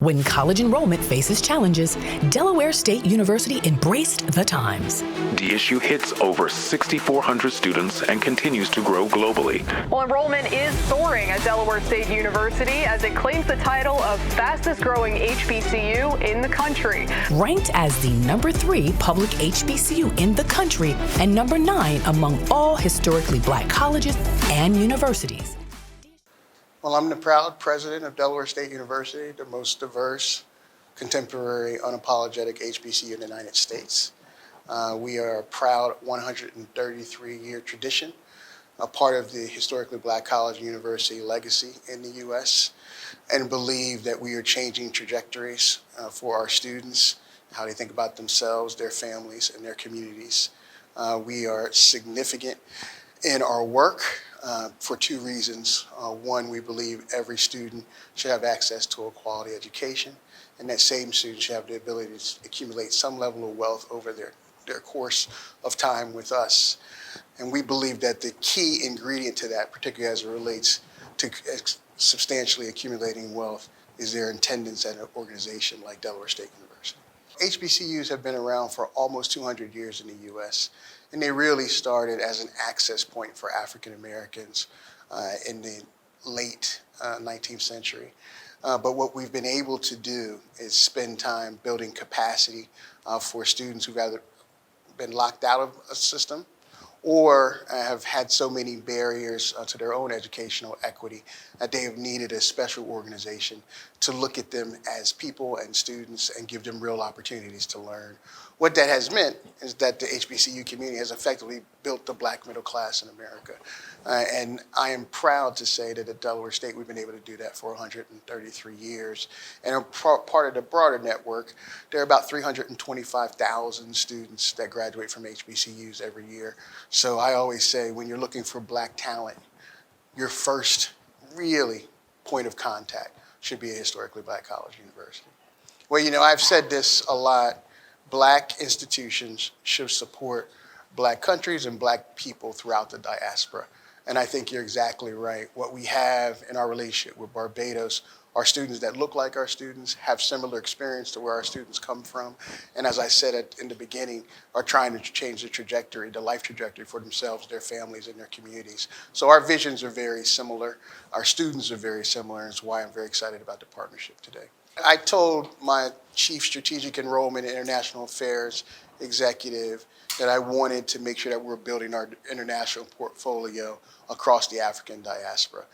When college enrollment faces challenges, Delaware State University embraced the times. DSU hits over 6,400 students and continues to grow globally. Well, enrollment is soaring at Delaware State University as it claims the title of fastest growing HBCU in the country. Ranked as the #3 public HBCU in the country and #9 among all historically Black colleges and universities. Well, I'm the proud president of Delaware State University, the most diverse, contemporary, unapologetic HBCU in the United States. We are a proud 133-year tradition, a part of the historically Black college and university legacy in the U.S., and believe that we are changing trajectories for our students, how they think about themselves, their families, and their communities. We are significant in our work for two reasons. One, we believe every student should have access to a quality education, and that same student should have the ability to accumulate some level of wealth over their course of time with us. And we believe that the key ingredient to that, particularly as it relates to substantially accumulating wealth, is their attendance at an organization like Delaware State University. HBCUs have been around for almost 200 years in the U.S., and they really started as an access point for African Americans in the late 19th century. But what we've been able to do is spend time building capacity for students who've either been locked out of a system or have had so many barriers to their own educational equity that they have needed a special organization to look at them as people and students and give them real opportunities to learn. What that has meant is that the HBCU community has effectively built the Black middle class in America. And I am proud to say that at Delaware State, we've been able to do that for 133 years. And a part of the broader network, there are about 325,000 students that graduate from HBCUs every year. So I always say, when you're looking for Black talent, your first really point of contact should be a historically Black college university. Well, you know, I've said this a lot. Black institutions should support Black countries and Black people throughout the diaspora. And I think you're exactly right. What we have in our relationship with Barbados are students that look like our students, have similar experience to where our students come from, and as I said in the beginning, are trying to change the trajectory, the life trajectory for themselves, their families, and their communities. So our visions are very similar. Our students are very similar, and it's why I'm very excited about the partnership today. I told my Chief Strategic Enrollment and International Affairs executive that I wanted to make sure that we're building our international portfolio across the African diaspora.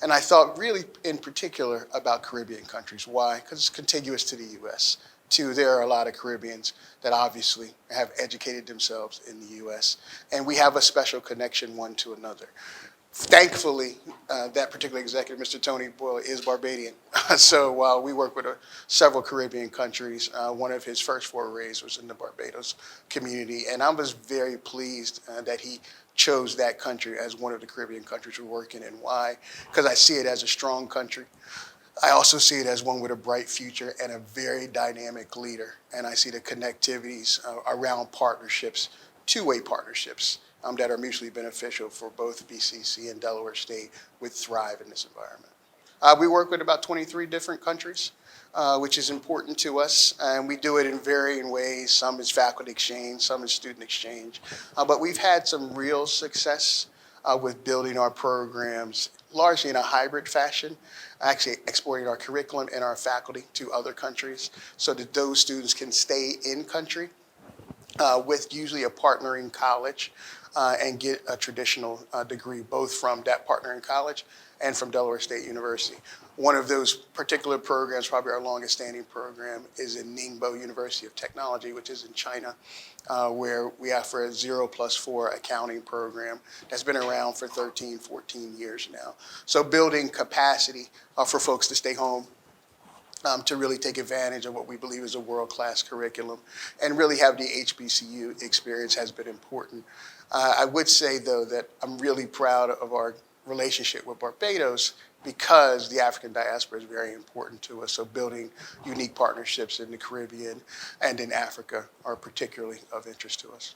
And I thought really in particular about Caribbean countries. Why? Because it's contiguous to the US. Two, there are a lot of Caribbeans that obviously have educated themselves in the US, and we have a special connection one to another. Thankfully, that particular executive, Mr. Tony Boyle, is Barbadian. So while we work with several Caribbean countries, one of his first forays was in the Barbados community. And I was very pleased that he chose that country as one of the Caribbean countries we're working in. Why? Because I see it as a strong country. I also see it as one with a bright future and a very dynamic leader. And I see the connectivities around partnerships, two-way partnerships, that are mutually beneficial for both BCC and Delaware State would thrive in this environment. We work with about 23 different countries, which is important to us, and we do it in varying ways. Some is faculty exchange, some is student exchange, but we've had some real success with building our programs largely in a hybrid fashion, actually exporting our curriculum and our faculty to other countries so that those students can stay in country with usually a partnering college and get a traditional degree, both from that partnering college and from Delaware State University. One of those particular programs, probably our longest standing program, is in Ningbo University of Technology, which is in China, where we offer a 0+4 accounting program that's been around for 13, 14 years now. So building capacity for folks to stay home, to really take advantage of what we believe is a world-class curriculum and really have the HBCU experience has been important. I would say, though, that I'm really proud of our relationship with Barbados because the African diaspora is very important to us. So building unique partnerships in the Caribbean and in Africa are particularly of interest to us.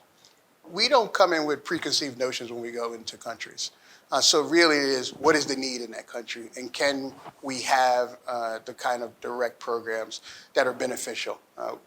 We don't come in with preconceived notions when we go into countries. So really it is, what is the need in that country? And can we have the kind of direct programs that are beneficial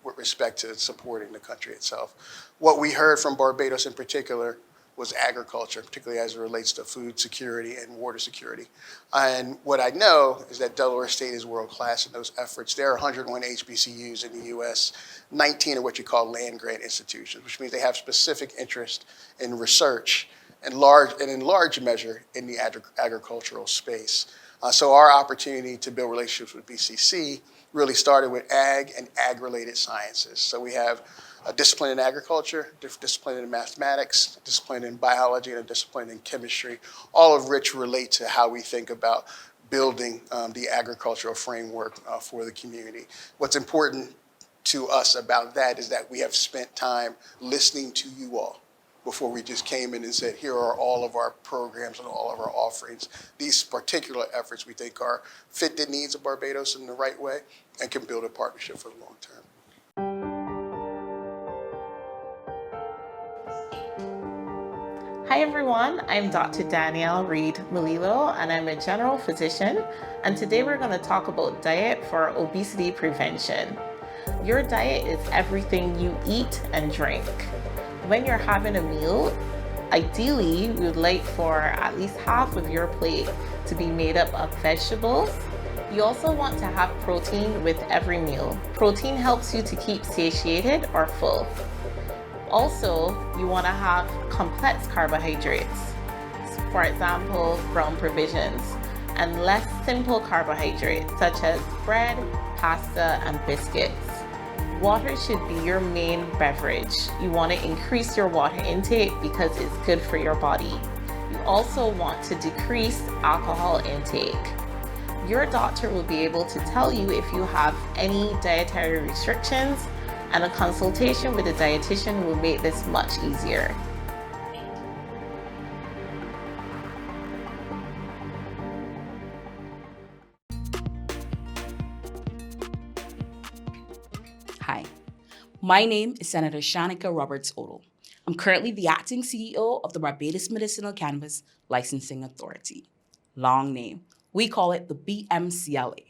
with respect to supporting the country itself? What we heard from Barbados in particular was agriculture, particularly as it relates to food security and water security. And what I know is that Delaware State is world-class in those efforts. There are 101 HBCUs in the U.S., 19 are what you call land-grant institutions, which means they have specific interest in research and in large measure in the agricultural space. So our opportunity to build relationships with BCC really started with ag and ag-related sciences. So we have a discipline in agriculture, discipline in mathematics, discipline in biology, and a discipline in chemistry, all of which relate to how we think about building the agricultural framework for the community. What's important to us about that is that we have spent time listening to you all before we just came in and said, here are all of our programs and all of our offerings. These particular efforts we think are fit the needs of Barbados in the right way and can build a partnership for the long term. Hi everyone, I'm Dr. Danielle Reed Mulilo and I'm a general physician, and today we're going to talk about diet for obesity prevention. Your diet is everything you eat and drink. When you're having a meal, ideally we would like for at least half of your plate to be made up of vegetables. You also want to have protein with every meal. Protein helps you to keep satiated or full. Also, you want to have complex carbohydrates, for example, brown provisions, and less simple carbohydrates such as bread, pasta, and biscuits. Water should be your main beverage. You want to increase your water intake because it's good for your body. You also want to decrease alcohol intake. Your doctor will be able to tell you if you have any dietary restrictions, and a consultation with a dietitian will make this much easier. Hi, my name is Senator Shanika Roberts-Odle. I'm currently the acting CEO of the Barbados Medicinal Cannabis Licensing Authority. Long name. We call it the BMCLA.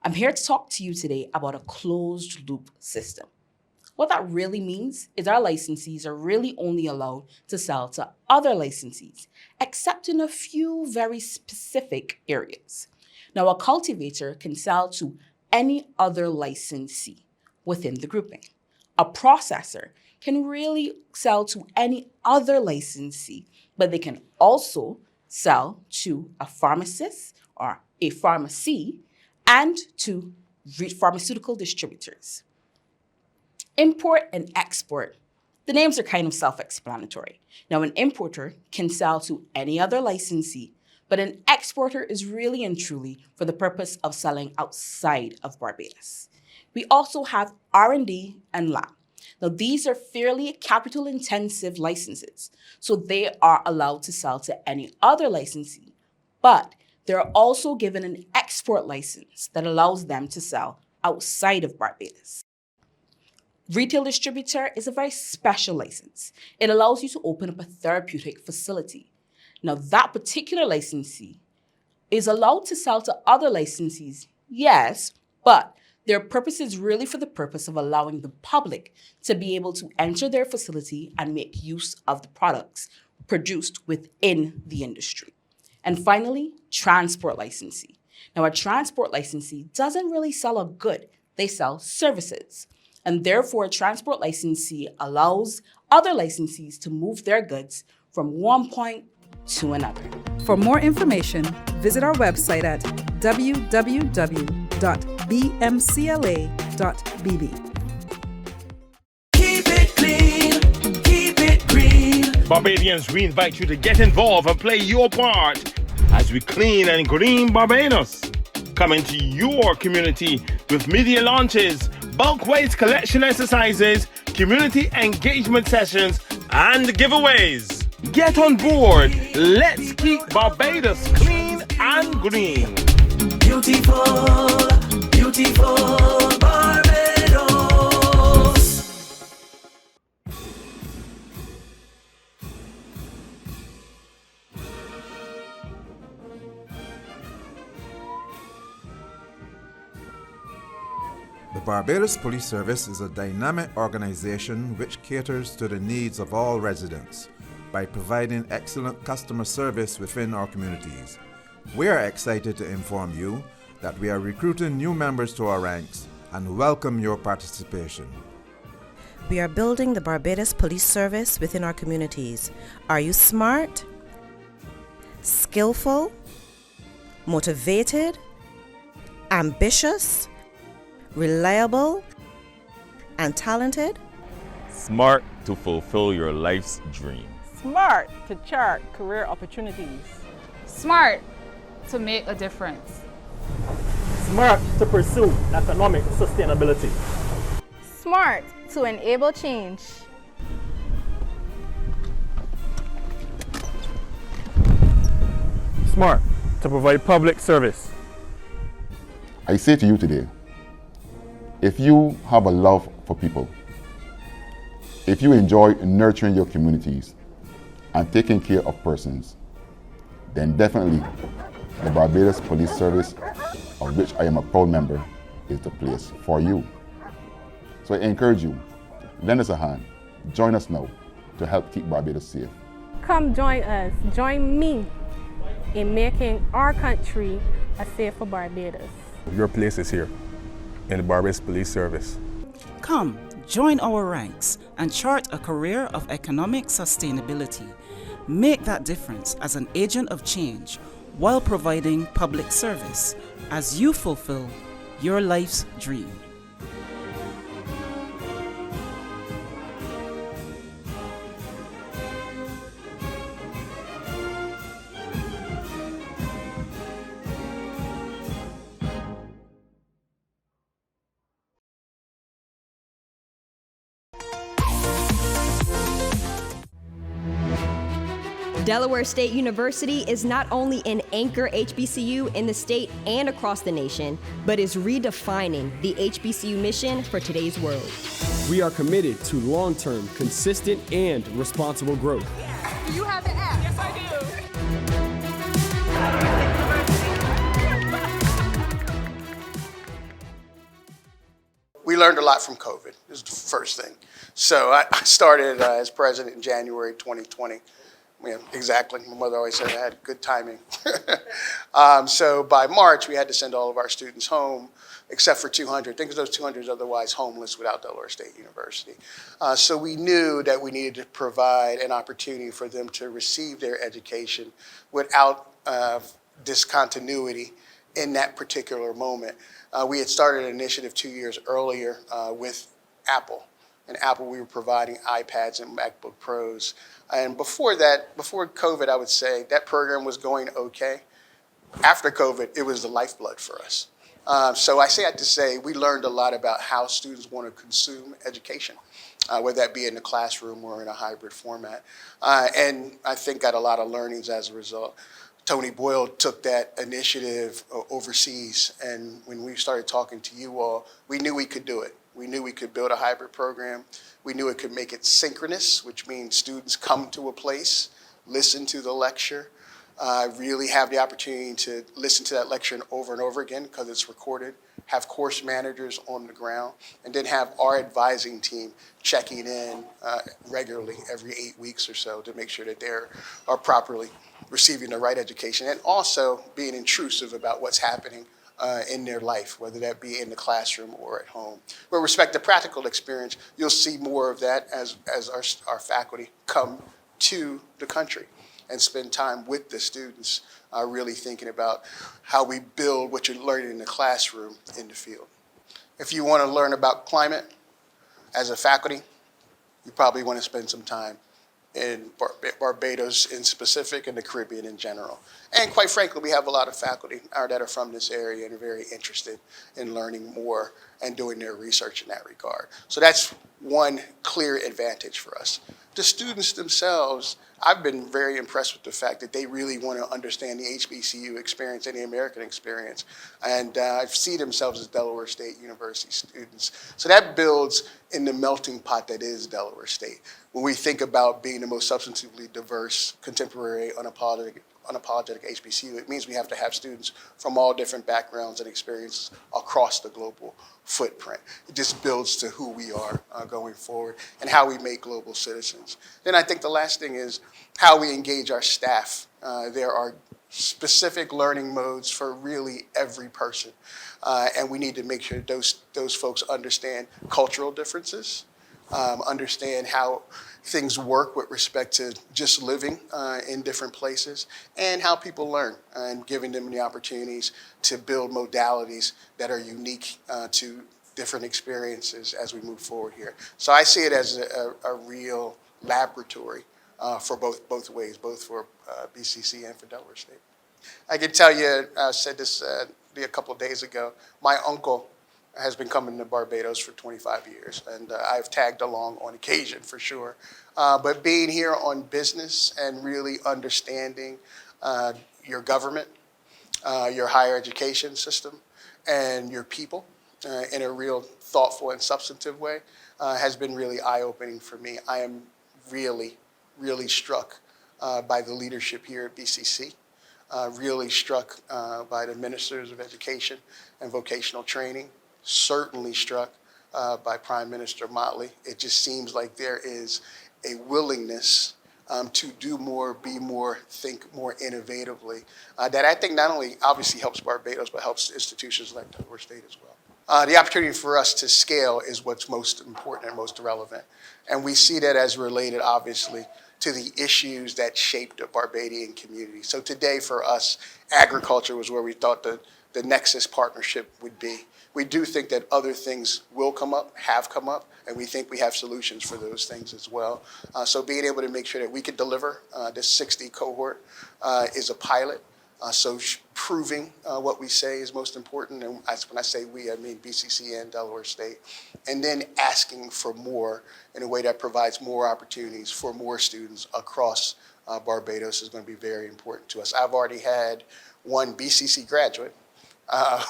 I'm here to talk to you today about a closed loop system. What that really means is our licensees are really only allowed to sell to other licensees, except in a few very specific areas. Now, a cultivator can sell to any other licensee within the grouping. A processor can really sell to any other licensee, but they can also sell to a pharmacist or a pharmacy and to pharmaceutical distributors. Import and export. The names are kind of self-explanatory. Now, an importer can sell to any other licensee, but an exporter is really and truly for the purpose of selling outside of Barbados. We also have R&D and lab. Now, these are fairly capital-intensive licenses, so they are allowed to sell to any other licensee, but they're also given an export license that allows them to sell outside of Barbados. Retail distributor is a very special license. It allows you to open up a therapeutic facility. Now, that particular licensee is allowed to sell to other licensees, yes, but their purpose is really for the purpose of allowing the public to be able to enter their facility and make use of the products produced within the industry. And finally, transport licensee. Now, a transport licensee doesn't really sell a good, they sell services. And therefore, a transport licensee allows other licensees to move their goods from one point to another. For more information, visit our website at www.bmcla.bb. Keep it clean, keep it green. Barbadians, we invite you to get involved and play your part as we clean and green Barbados. Come into your community with media launches, bulk waste collection exercises, community engagement sessions, and giveaways. Get on board. Let's keep Barbados clean and green. Beautiful, beautiful Barbados. The Barbados Police Service is a dynamic organization which caters to the needs of all residents by providing excellent customer service within our communities. We are excited to inform you that we are recruiting new members to our ranks and welcome your participation. We are building the Barbados Police Service within our communities. Are you smart, skillful, motivated, ambitious, reliable, and talented? Smart to fulfill your life's dream. Smart to chart career opportunities. Smart to make a difference. Smart to pursue economic sustainability. Smart to enable change. Smart to provide public service. I say to you today, if you have a love for people, if you enjoy nurturing your communities and taking care of persons, then definitely the Barbados Police Service, of which I am a proud member, is the place for you. So I encourage you, lend us a hand, join us now to help keep Barbados safe. Come join us, join me in making our country a safer Barbados. Your place is here in the Barbados Police Service. Come, join our ranks and chart a career of economic sustainability. Make that difference as an agent of change while providing public service as you fulfill your life's dream. Delaware State University is not only an anchor HBCU in the state and across the nation, but is redefining the HBCU mission for today's world. We are committed to long-term, consistent, and responsible growth. Do you have the app? Yes, I do. We learned a lot from COVID. This is the first thing. So I started as president in January 2020. Yeah, exactly. My mother always said I had good timing. So by March, we had to send all of our students home, except for 200. Think of those 200 otherwise homeless without Delaware State University. So we knew that we needed to provide an opportunity for them to receive their education without discontinuity in that particular moment. We had started an initiative 2 years earlier with Apple. And Apple, we were providing iPads and MacBook Pros. And before that, before COVID, I would say that program was going okay. After COVID, it was the lifeblood for us. So I say that to say we learned a lot about how students want to consume education, whether that be in the classroom or in a hybrid format. And I think got a lot of learnings as a result. Tony Boyle took that initiative overseas, and when we started talking to you all, we knew we could do it. We knew we could build a hybrid program. We knew it could make it synchronous, which means students come to a place, listen to the lecture, really have the opportunity to listen to that lecture over and over again because it's recorded, have course managers on the ground, and then have our advising team checking in regularly every 8 weeks or so to make sure that they are properly receiving the right education and also being intrusive about what's happening in their life, whether that be in the classroom or at home. With respect to practical experience, you'll see more of that as our faculty come to the country and spend time with the students, really thinking about how we build what you're learning in the classroom in the field. If you want to learn about climate as a faculty, you probably want to spend some time in Barbados in specific and the Caribbean in general. And quite frankly, we have a lot of faculty that are from this area and are very interested in learning more and doing their research in that regard. So that's one clear advantage for us. The students themselves, I've been very impressed with the fact that they really want to understand the HBCU experience and the American experience. And see themselves as Delaware State University students. So that builds in the melting pot that is Delaware State. When we think about being the most substantively diverse, contemporary, unapologetic HBCU, it means we have to have students from all different backgrounds and experiences across the global footprint. It just builds to who we are going forward and how we make global citizens. Then I think the last thing is how we engage our staff. There are specific learning modes for really every person. And we need to make sure those folks understand cultural differences, understand how things work with respect to just living in different places, and how people learn, and giving them the opportunities to build modalities that are unique to different experiences as we move forward here. So I see it as a real laboratory for both ways, both for BCC and for Delaware State. I can tell you, I said this a couple of days ago, my uncle has been coming to Barbados for 25 years, and I've tagged along on occasion for sure. But being here on business and really understanding your government, your higher education system, and your people in a real thoughtful and substantive way has been really eye-opening for me. I am really struck by the leadership here at BCC, really struck by the ministers of education and vocational training, certainly struck by Prime Minister Motley. It just seems like there is a willingness to do more, be more, think more innovatively, that I think not only obviously helps Barbados, but helps institutions like Delaware State as well. The opportunity for us to scale is what's most important and most relevant. And we see that as related, obviously, to the issues that shaped the Barbadian community. So today for us, agriculture was where we thought the Nexus partnership would be. We do think that other things will come up, have come up, and we think we have solutions for those things as well. So being able to make sure that we can deliver this 60 cohort is a pilot. So proving what we say is most important, and when I say we, I mean BCC and Delaware State, and then asking for more in a way that provides more opportunities for more students across Barbados is going to be very important to us. I've already had one BCC graduate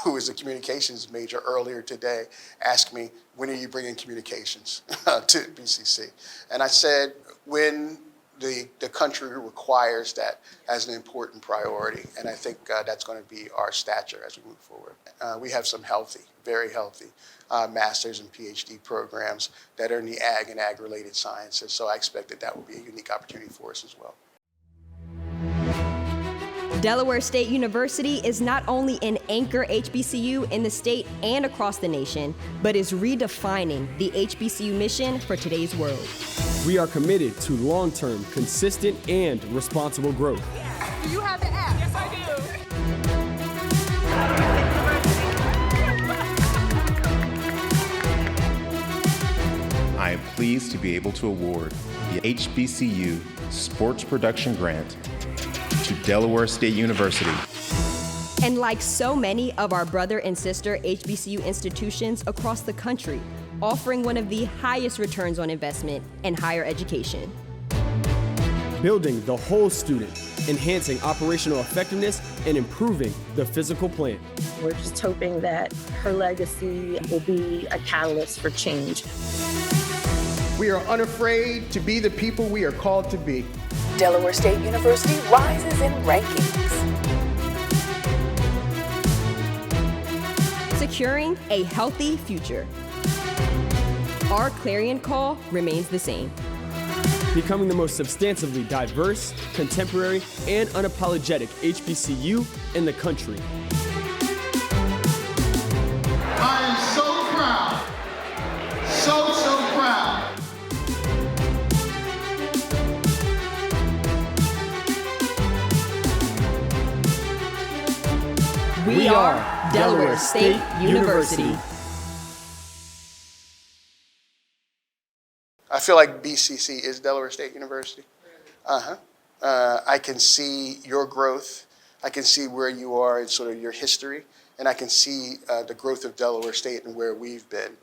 who is a communications major earlier today ask me, when are you bringing communications to BCC? And I said, when the country requires that as an important priority, and I think that's going to be our stature as we move forward. We have some healthy, very healthy master's and PhD programs that are in the ag and ag-related sciences, so I expect that will be a unique opportunity for us as well. Delaware State University is not only an anchor HBCU in the state and across the nation, but is redefining the HBCU mission for today's world. We are committed to long-term, consistent, and responsible growth. Do you have the app? Yes, I do. I am pleased to be able to award the HBCU Sports Production Grant to Delaware State University. And like so many of our brother and sister HBCU institutions across the country, offering one of the highest returns on investment in higher education. Building the whole student, enhancing operational effectiveness, and improving the physical plant. We're just hoping that her legacy will be a catalyst for change. We are unafraid to be the people we are called to be. Delaware State University rises in rankings. Securing a healthy future. Our clarion call remains the same. Becoming the most substantively diverse, contemporary, and unapologetic HBCU in the country. I am so proud, so proud. We are Delaware State University. I feel like BCC is Delaware State University. I can see your growth. I can see where you are in sort of your history, and I can see the growth of Delaware State and where we've been.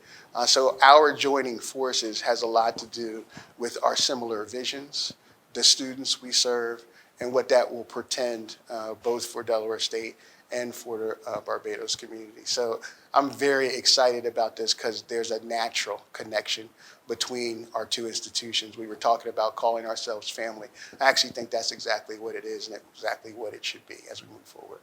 So our joining forces has a lot to do with our similar visions, the students we serve, and what that will portend both for Delaware State and for the Barbados community. So I'm very excited about this because there's a natural connection between our two institutions. We were talking about calling ourselves family. I actually think that's exactly what it is and exactly what it should be as we move forward.